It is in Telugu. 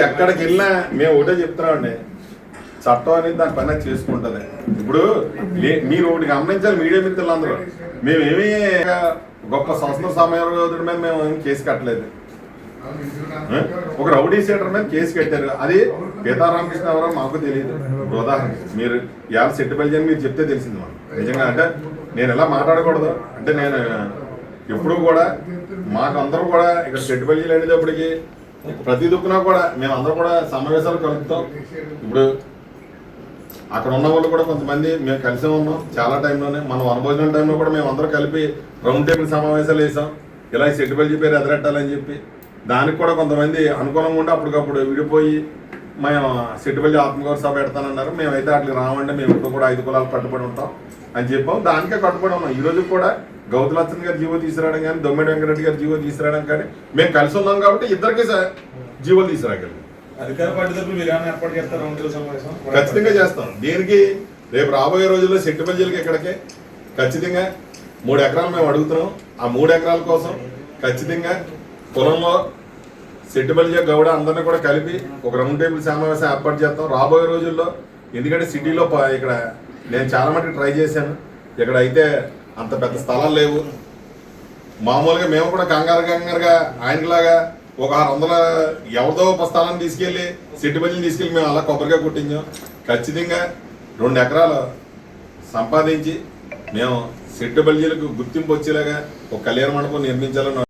ఎక్కడికి వెళ్ళినా మేము ఒకటే చెప్తున్నామండి, చట్టం అనేది దాని పైన చేసుకుంటుంది. ఇప్పుడు మీరు ఒకటి గమనించాలి, మీడియా మిత్రులు అందరూ, మేమేమీ గొప్ప సంస్థ సమయం మీద మేము కేసు కట్టలేదు. ఒక రౌడీ షీటర్ మీద కేసు కట్టారు, అది సీతారామకృష్ణ ఎవరో మాకు తెలియదు. ఉదాహరణ మీరు ఇవాళ సెట్టుబడి అని మీరు చెప్తే తెలిసింది మనం. నిజంగా అంటే నేను ఎలా మాట్లాడకూడదు అంటే, నేను ఎప్పుడు కూడా మాకు అందరూ కూడా ఇక్కడ సెట్టుబడి అనేటప్పటికి ప్రతి దుక్కున కూడా మేము అందరూ కూడా సమావేశాలు కలుపుతాం. ఇప్పుడు అక్కడ ఉన్న వాళ్ళు కూడా కొంతమంది మేము కలిసి ఉన్నాం చాలా టైంలోనే. మనం వనభోజనం టైంలో కూడా మేము అందరూ కలిపి రౌండ్ టేబుల్ సమావేశాలు వేసాం, ఇలా సెట్టుబడి పేరు ఎదరెట్టాలని చెప్పి. దానికి కూడా కొంతమంది అనుకూలంగా ఉండి అప్పటికప్పుడు విడిపోయి మేము సెట్టుబడి ఆత్మగౌరవ సభ పెడతానన్నారు. మేమైతే అట్లా రావండి, మేము ఇప్పుడు కూడా 5 కులాలు కట్టుబడి ఉంటాం అని చెప్పాం. దానికే కట్టుబడి ఉన్నాం. ఈ రోజు కూడా గౌతులచ్చన్ గారు జీవో తీసుకురావడం కానీ, దొమ్మిడి వెంకరెడ్డి గారు జీవో తీసుకురావడం కానీ మేము కలిసి ఉన్నాం కాబట్టి ఇద్దరికి జీవోలు తీసుకురాగలిగాం. అధికార పార్టీ తరఫున మీరు ఏమైనా ఏర్పాటు చేస్తారు? ఖచ్చితంగా చేస్తాం. దీనికి రేపు రాబోయే రోజుల్లో సెట్టుబడికి ఇక్కడికి ఖచ్చితంగా 3 ఎకరాలు మేము అడుగుతున్నాం. ఆ 3 ఎకరాల కోసం ఖచ్చితంగా పొలంలో సెట్టుబడి గౌడ అందరినీ కూడా కలిపి ఒక రౌండ్ టేబుల్ సమావేశం ఏర్పాటు చేస్తాం రాబోయే రోజుల్లో. ఎందుకంటే సిటీలో ఇక్కడ నేను చాలా మటుకు ట్రై చేశాను, ఇక్కడ అయితే అంత పెద్ద స్థలాలు లేవు. మామూలుగా మేము కూడా కంగారుగా ఆయనలాగా ఒక 600 ఎవరిదో స్థలాన్ని తీసుకెళ్ళి సెట్టుబడిని తీసుకెళ్ళి మేము అలా కొబ్బరిగా కుట్టించాం. ఖచ్చితంగా 2 ఎకరాలు సంపాదించి మేము సెట్టుబడిలకు గుర్తింపు వచ్చేలాగా ఒక కళ్యాణ మండపం నిర్మించాలని